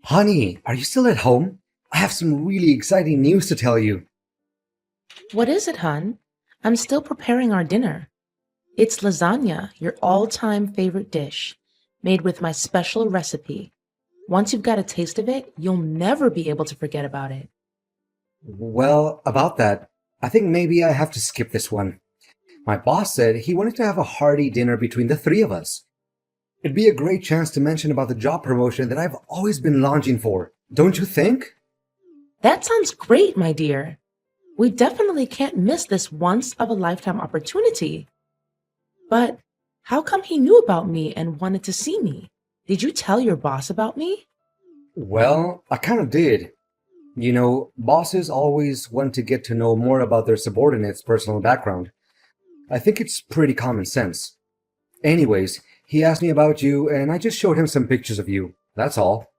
Honey, are you still at home? I have some really exciting news to tell you. What is it, hun? I'm still preparing our dinner. It's lasagna, your all-time favorite dish, made with my special recipe. Once you've got a taste of it, you'll never be able to forget about it. Well, about that, I think maybe I have to skip this one. My boss said he wanted to have a hearty dinner between the three of us. It'd be a great chance to mention about the job promotion that I've always been longing for. Don't you think? That sounds great, my dear. We definitely can't miss this once-of-a-lifetime opportunity. But how come he knew about me and wanted to see me? Did you tell your boss about me? Well, I kind of did. You know, bosses always want to get to know more about their subordinates' personal background. I think it's pretty common sense. Anyways, he asked me about you, and I just showed him some pictures of you. That's all.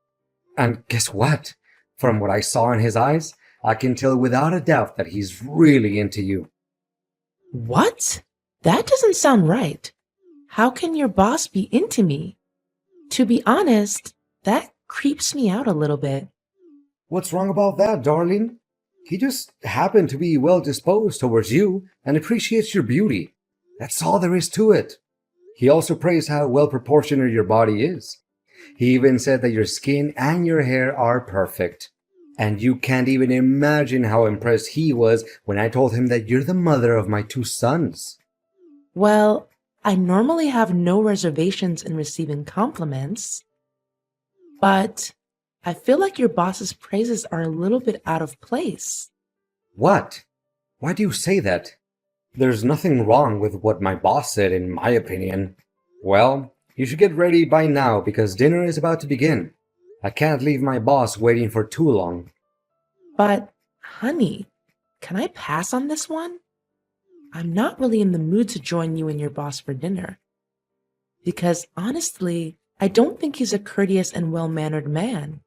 And guess what? From what I saw in his eyes, I can tell without a doubt that he's really into you. What? That doesn't sound right. How can your boss be into me? To be honest, that creeps me out a little bit. What's wrong about that, darling? He just happened to be well disposed towards you and appreciates your beauty. That's all there is to it. He also praised how well proportioned your body is. He even said that your skin and your hair are perfect. And you can't even imagine how impressed he was when I told him that you're the mother of my two sons. Well, I normally have no reservations in receiving compliments, but I feel like your boss's praises are a little bit out of place. What? Why do you say that? There's nothing wrong with what my boss said, in my opinion. Well, you should get ready by now because dinner is about to begin. I can't leave my boss waiting for too long. But, honey, can I pass on this one? I'm not really in the mood to join you and your boss for dinner. Because honestly, I don't think he's a courteous and well-mannered man.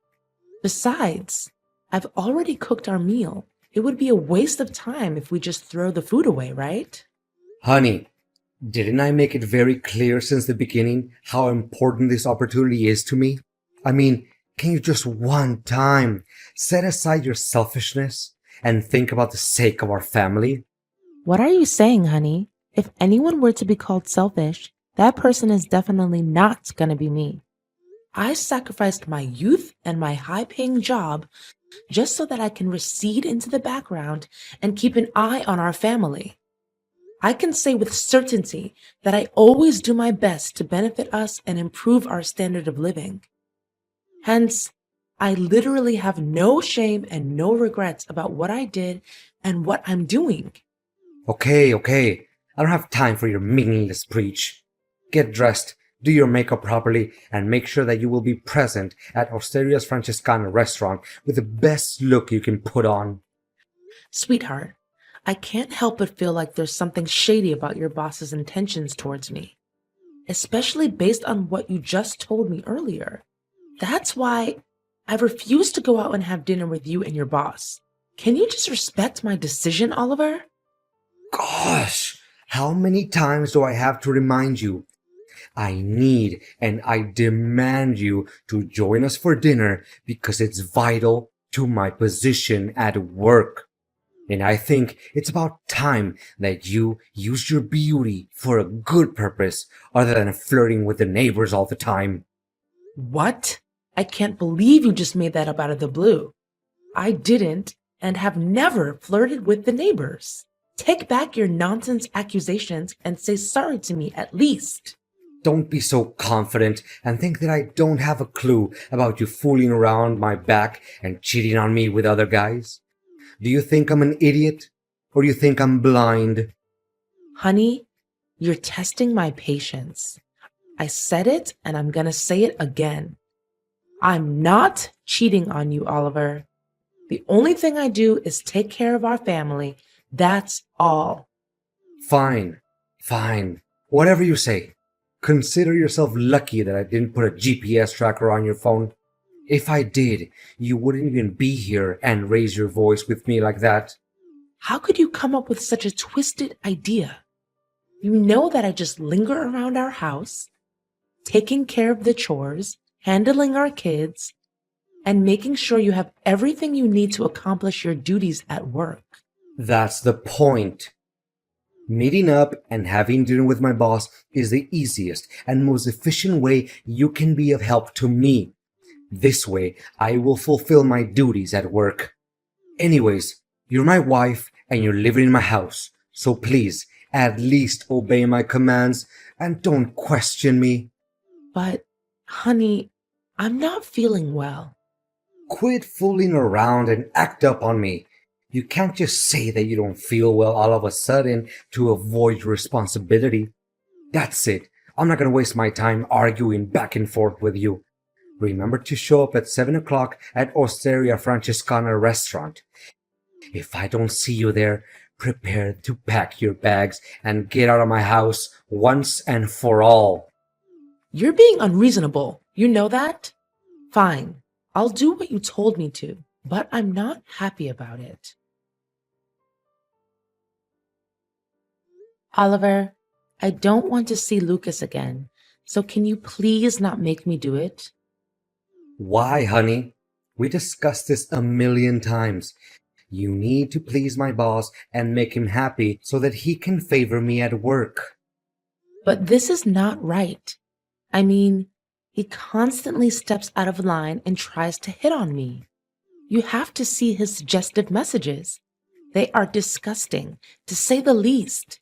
Besides, I've already cooked our meal. It would be a waste of time if we just throw the food away, right? Honey, didn't I make it very clear since the beginning how important this opportunity is to me? I mean, can you just one time set aside your selfishness and think about the sake of our family? What are you saying, honey? If anyone were to be called selfish, that person is definitely not going to be me. I sacrificed my youth and my high-paying job just so that I can recede into the background and keep an eye on our family. I can say with certainty that I always do my best to benefit us and improve our standard of living. Hence, I literally have no shame and no regrets about what I did and what I'm doing. Okay. I don't have time for your meaningless preach. Get dressed, do your makeup properly, and make sure that you will be present at Osteria's Francescana restaurant with the best look you can put on. Sweetheart, I can't help but feel like there's something shady about your boss's intentions towards me, especially based on what you just told me earlier. That's why I refuse to go out and have dinner with you and your boss. Can you just respect my decision, Oliver? Gosh, how many times do I have to remind you? I need and I demand you to join us for dinner because it's vital to my position at work. And I think it's about time that you use your beauty for a good purpose other than flirting with the neighbors all the time. What? I can't believe you just made that up out of the blue. I didn't and have never flirted with the neighbors. Take back your nonsense accusations and say sorry to me at least. Don't be so confident and think that I don't have a clue about you fooling around my back and cheating on me with other guys. Do you think I'm an idiot? Or do you think I'm blind? Honey, you're testing my patience. I said it and I'm gonna say it again. I'm not cheating on you, Oliver. The only thing I do is take care of our family. That's all. Fine. Whatever you say. Consider yourself lucky that I didn't put a GPS tracker on your phone. If I did, you wouldn't even be here and raise your voice with me like that. How could you come up with such a twisted idea? You know that I just linger around our house, taking care of the chores, handling our kids, and making sure you have everything you need to accomplish your duties at work. That's the point. Meeting up and having dinner with my boss is the easiest and most efficient way you can be of help to me. This way, I will fulfill my duties at work. Anyways, you're my wife and you're living in my house, so please, at least obey my commands and don't question me. But, honey, I'm not feeling well. Quit fooling around and act up on me. You can't just say that you don't feel well all of a sudden to avoid responsibility. That's it. I'm not gonna waste my time arguing back and forth with you. Remember to show up at 7 o'clock at Osteria Francescana restaurant. If I don't see you there, prepare to pack your bags and get out of my house once and for all. You're being unreasonable. You know that? Fine. I'll do what you told me to, but I'm not happy about it. Oliver, I don't want to see Lucas again, so can you please not make me do it? Why, honey? We discussed this a million times. You need to please my boss and make him happy so that he can favor me at work. But this is not right. I mean, he constantly steps out of line and tries to hit on me. You have to see his suggestive messages. They are disgusting, to say the least.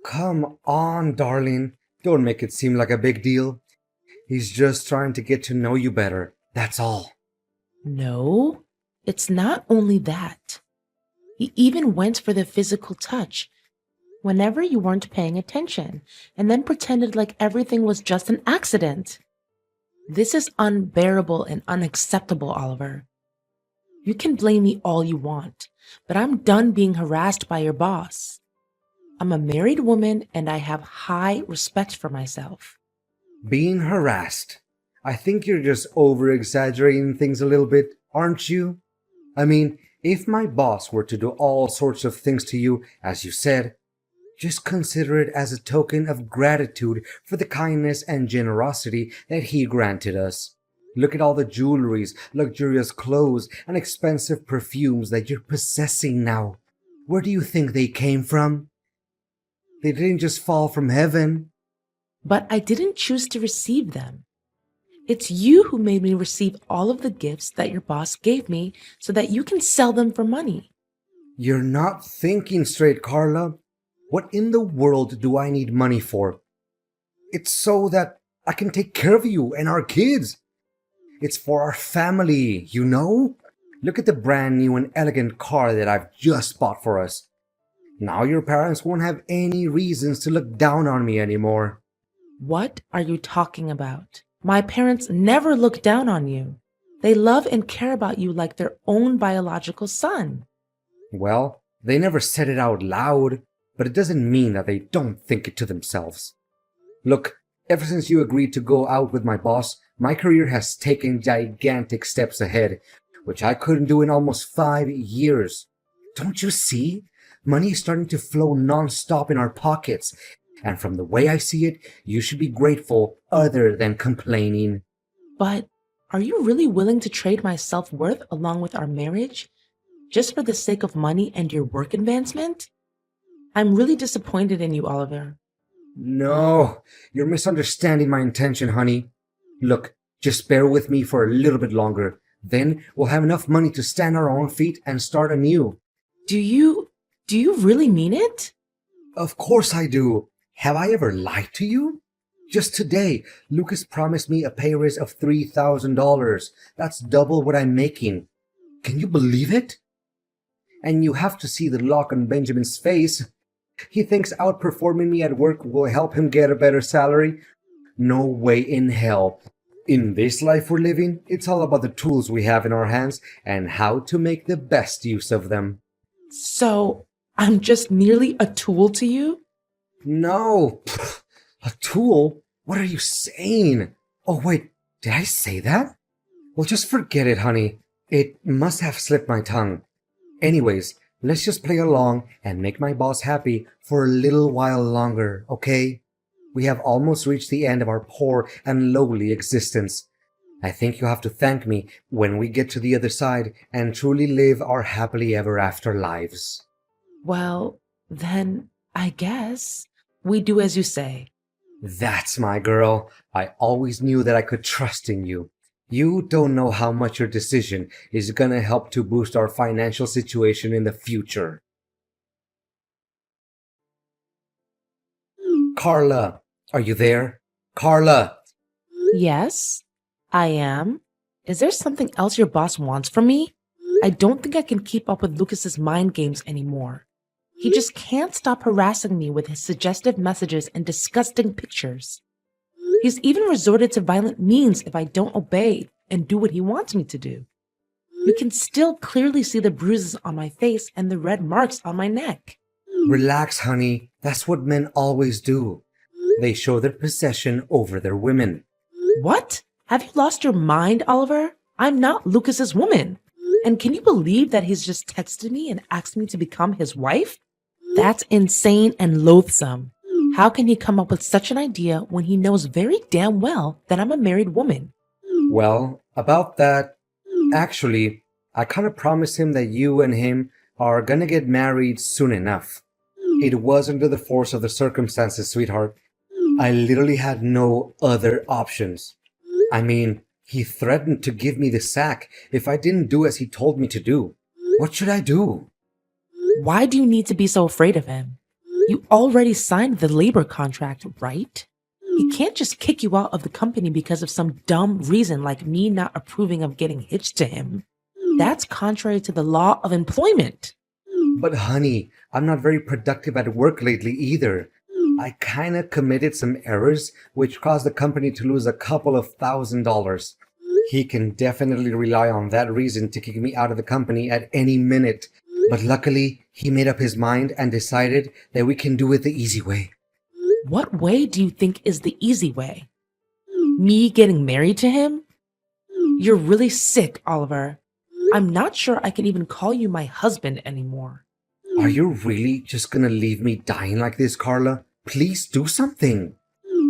Come on, darling. Don't make it seem like a big deal. He's just trying to get to know you better. That's all. No, it's not only that. He even went for the physical touch whenever you weren't paying attention and then pretended like everything was just an accident. This is unbearable and unacceptable, Oliver. You can blame me all you want, but I'm done being harassed by your boss. I'm a married woman and I have high respect for myself. Being harassed. I think you're just over-exaggerating things a little bit, aren't you? I mean, if my boss were to do all sorts of things to you, as you said, just consider it as a token of gratitude for the kindness and generosity that he granted us. Look at all the jewelries, luxurious clothes, and expensive perfumes that you're possessing now. Where do you think they came from? They didn't just fall from heaven. But I didn't choose to receive them. It's you who made me receive all of the gifts that your boss gave me so that you can sell them for money. You're not thinking straight, Carla. What in the world do I need money for? It's so that I can take care of you and our kids. It's for our family, you know? Look at the brand new and elegant car that I've just bought for us. Now your parents won't have any reasons to look down on me anymore. What are you talking about? My parents never look down on you. They love and care about you like their own biological son. Well, they never said it out loud, but it doesn't mean that they don't think it to themselves. Look, ever since you agreed to go out with my boss, my career has taken gigantic steps ahead, which I couldn't do in almost 5 years. Don't you see? Money is starting to flow non-stop in our pockets, and from the way I see it, you should be grateful other than complaining. But are you really willing to trade my self-worth along with our marriage just for the sake of money and your work advancement? I'm really disappointed in you, Oliver. No, you're misunderstanding my intention, honey. Look, just bear with me for a little bit longer. Then we'll have enough money to stand on our own feet and start anew. Do you really mean it? Of course I do. Have I ever lied to you? Just today, Lucas promised me a pay raise of $3,000. That's double what I'm making. Can you believe it? And you have to see the look on Benjamin's face. He thinks outperforming me at work will help him get a better salary. No way in hell. In this life we're living, it's all about the tools we have in our hands and how to make the best use of them. So, I'm just merely a tool to you? No, pfft, a tool? What are you saying? Oh wait, did I say that? Well, just forget it, honey. It must have slipped my tongue. Anyways, let's just play along and make my boss happy for a little while longer, okay? We have almost reached the end of our poor and lowly existence. I think you have to thank me when we get to the other side and truly live our happily ever after lives. Well, then I guess we do as you say. That's my girl. I always knew that I could trust in you. You don't know how much your decision is gonna help to boost our financial situation in the future. Carla, are you there? Carla! Yes, I am. Is there something else your boss wants from me? I don't think I can keep up with Lucas's mind games anymore. He just can't stop harassing me with his suggestive messages and disgusting pictures. He's even resorted to violent means if I don't obey and do what he wants me to do. You can still clearly see the bruises on my face and the red marks on my neck. Relax, honey. That's what men always do. They show their possession over their women. What? Have you lost your mind, Oliver? I'm not Lucas's woman. And can you believe that he's just texted me and asked me to become his wife? That's insane and loathsome. How can he come up with such an idea when he knows very damn well that I'm a married woman? Well, about that, actually, I kind of promised him that you and him are gonna get married soon enough. It was under the force of the circumstances, sweetheart. I literally had no other options. I mean, he threatened to give me the sack if I didn't do as he told me to do. What should I do? Why do you need to be so afraid of him? You already signed the labor contract, right? He can't just kick you out of the company because of some dumb reason like me not approving of getting hitched to him. That's contrary to the law of employment. But honey, I'm not very productive at work lately either. I kinda committed some errors which caused the company to lose a couple of $1,000s. He can definitely rely on that reason to kick me out of the company at any minute. But luckily, he made up his mind and decided that we can do it the easy way. What way do you think is the easy way? Me getting married to him? You're really sick, Oliver. I'm not sure I can even call you my husband anymore. Are you really just gonna leave me dying like this, Carla? Please do something.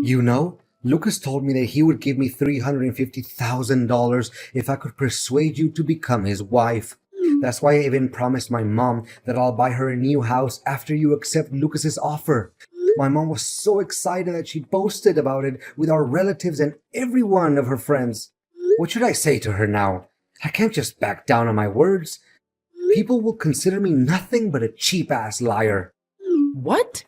You know, Lucas told me that he would give me $350,000 if I could persuade you to become his wife. That's why I even promised my mom that I'll buy her a new house after you accept Lucas's offer. My mom was so excited that she boasted about it with our relatives and every one of her friends. What should I say to her now? I can't just back down on my words. People will consider me nothing but a cheap-ass liar. What?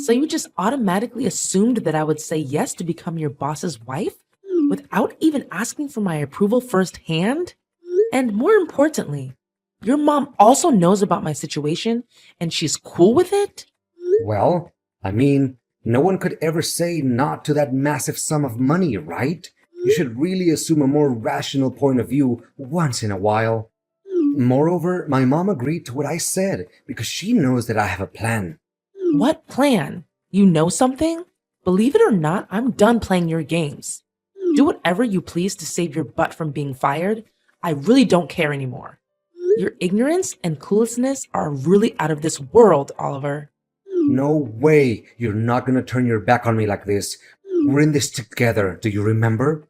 So you just automatically assumed that I would say yes to become your boss's wife without even asking for my approval firsthand? And more importantly, your mom also knows about my situation and she's cool with it? Well, I mean, no one could ever say not to that massive sum of money, right? You should really assume a more rational point of view once in a while. Moreover, my mom agreed to what I said because she knows that I have a plan. What plan? You know something? Believe it or not, I'm done playing your games. Do whatever you please to save your butt from being fired. I really don't care anymore. Your ignorance and cluelessness are really out of this world, Oliver. No way you're not gonna turn your back on me like this. We're in this together, do you remember?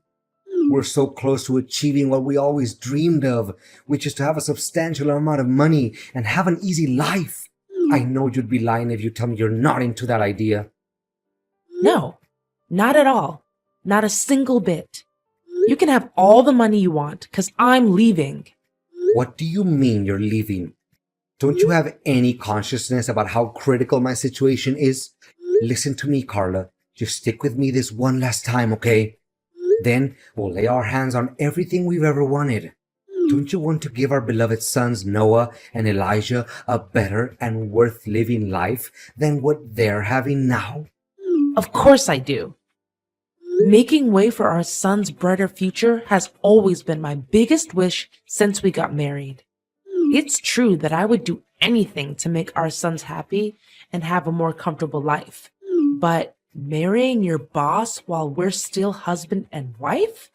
We're so close to achieving what we always dreamed of, which is to have a substantial amount of money and have an easy life. I know you'd be lying if you tell me you're not into that idea. No, not at all. Not a single bit. You can have all the money you want, because I'm leaving. What do you mean you're leaving? Don't you have any consciousness about how critical my situation is? Listen to me, Carla. Just stick with me this one last time, okay? Then we'll lay our hands on everything we've ever wanted. Don't you want to give our beloved sons Noah and Elijah a better and worth living life than what they're having now? Of course I do. Making way for our son's brighter future has always been my biggest wish since we got married. It's true that I would do anything to make our sons happy and have a more comfortable life. But marrying your boss while we're still husband and wife?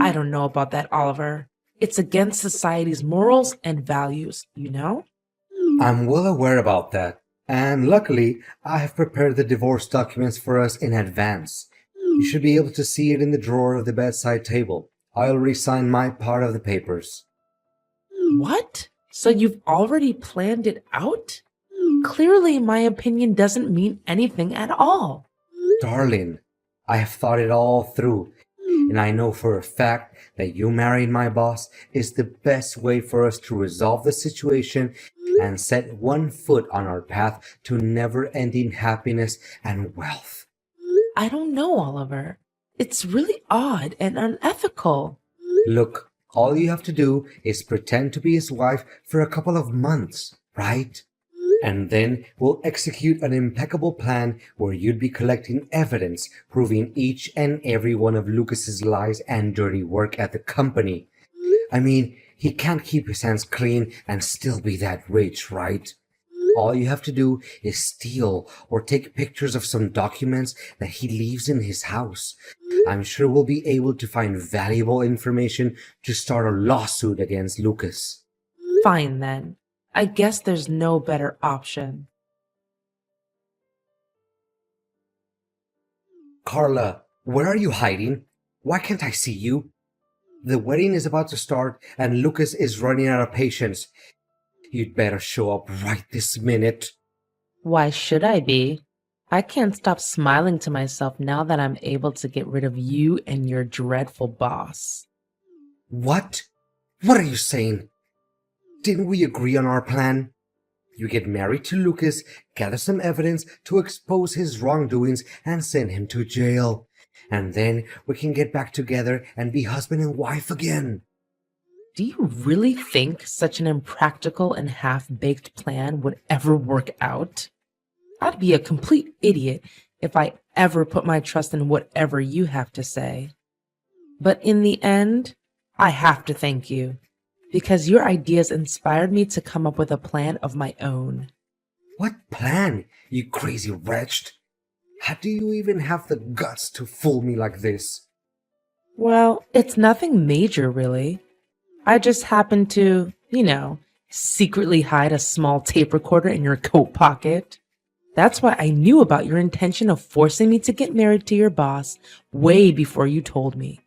I don't know about that, Oliver. It's against society's morals and values, you know? I'm well aware about that. And luckily, I have prepared the divorce documents for us in advance. You should be able to see it in the drawer of the bedside table. I already signed my part of the papers. What? So you've already planned it out? Clearly, my opinion doesn't mean anything at all. Darling, I have thought it all through, and I know for a fact that you marrying my boss is the best way for us to resolve the situation and set one foot on our path to never-ending happiness and wealth. I don't know, Oliver. It's really odd and unethical. Look, all you have to do is pretend to be his wife for a couple of months, right? And then we'll execute an impeccable plan where you'd be collecting evidence proving each and every one of Lucas's lies and dirty work at the company. I mean, he can't keep his hands clean and still be that rich, right? All you have to do is steal or take pictures of some documents that he leaves in his house. I'm sure we'll be able to find valuable information to start a lawsuit against Lucas. Fine then. I guess there's no better option. Carla, where are you hiding? Why can't I see you? The wedding is about to start and Lucas is running out of patience. You'd better show up right this minute. Why should I be? I can't stop smiling to myself now that I'm able to get rid of you and your dreadful boss. What? What are you saying? Didn't we agree on our plan? You get married to Lucas, gather some evidence to expose his wrongdoings, and send him to jail. And then we can get back together and be husband and wife again. Do you really think such an impractical and half-baked plan would ever work out? I'd be a complete idiot if I ever put my trust in whatever you have to say. But in the end, I have to thank you, because your ideas inspired me to come up with a plan of my own. What plan, you crazy wretch? How do you even have the guts to fool me like this? Well, it's nothing major, really. I just happened to, secretly hide a small tape recorder in your coat pocket. That's why I knew about your intention of forcing me to get married to your boss way before you told me.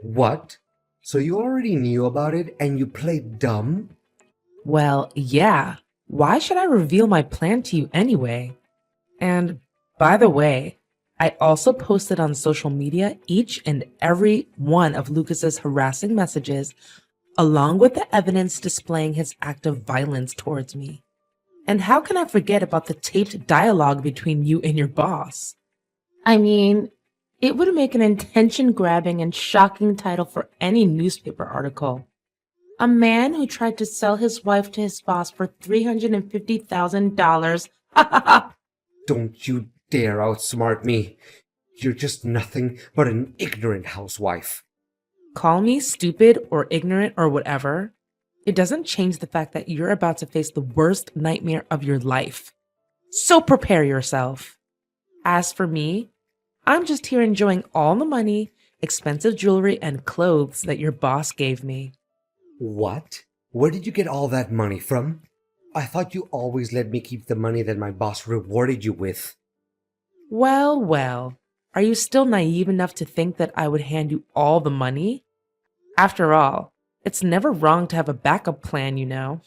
What? So you already knew about it and you played dumb? Well, yeah. Why should I reveal my plan to you anyway? And by the way, I also posted on social media each and every one of Lucas's harassing messages, along with the evidence displaying his act of violence towards me. And how can I forget about the taped dialogue between you and your boss? I mean, it would make an attention-grabbing and shocking title for any newspaper article. A man who tried to sell his wife to his boss for $350,000. Ha ha ha! Don't you dare outsmart me. You're just nothing but an ignorant housewife. Call me stupid or ignorant or whatever. It doesn't change the fact that you're about to face the worst nightmare of your life. So prepare yourself. As for me, I'm just here enjoying all the money, expensive jewelry, and clothes that your boss gave me. What? Where did you get all that money from? I thought you always let me keep the money that my boss rewarded you with. Well, well. Are you still naive enough to think that I would hand you all the money? After all, it's never wrong to have a backup plan, you know.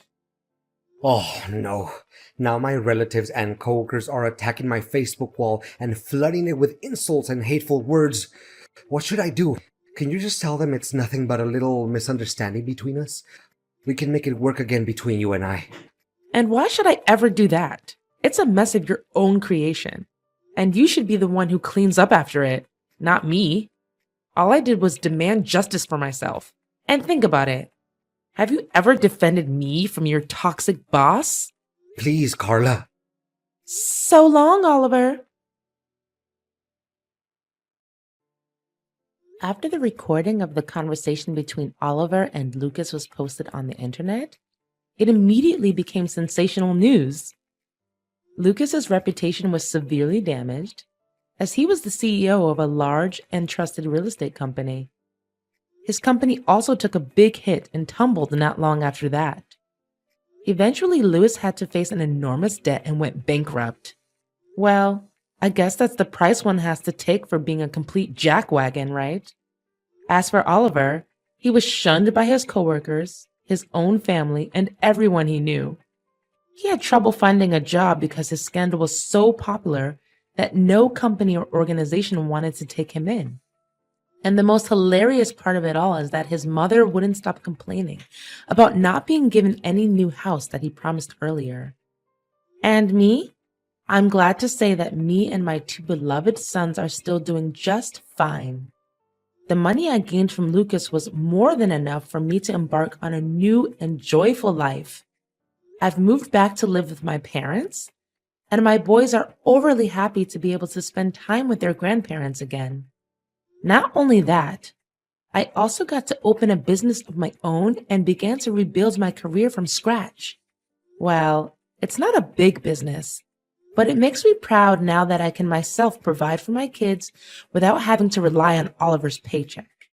Oh, no. Now my relatives and coworkers are attacking my Facebook wall and flooding it with insults and hateful words. What should I do? Can you just tell them it's nothing but a little misunderstanding between us? We can make it work again between you and I. And why should I ever do that? It's a mess of your own creation. And you should be the one who cleans up after it, not me. All I did was demand justice for myself. And think about it. Have you ever defended me from your toxic boss? Please, Carla. So long, Oliver. After the recording of the conversation between Oliver and Lucas was posted on the internet, it immediately became sensational news. Lucas's reputation was severely damaged, as he was the CEO of a large and trusted real estate company. His company also took a big hit and tumbled not long after that. Eventually, Louis had to face an enormous debt and went bankrupt. Well, I guess that's the price one has to take for being a complete jackwagon, right? As for Oliver, He was shunned by his coworkers, his own family, and everyone he knew. He had trouble finding a job because his scandal was so popular that no company or organization wanted to take him in. And the most hilarious part of it all is that his mother wouldn't stop complaining about not being given any new house that he promised earlier. And me? I'm glad to say that me and my two beloved sons are still doing just fine. The money I gained from Lucas was more than enough for me to embark on a new and joyful life. I've moved back to live with my parents, and my boys are overly happy to be able to spend time with their grandparents again. Not only that, I also got to open a business of my own and began to rebuild my career from scratch. Well, it's not a big business, but it makes me proud now that I can myself provide for my kids without having to rely on Oliver's paycheck.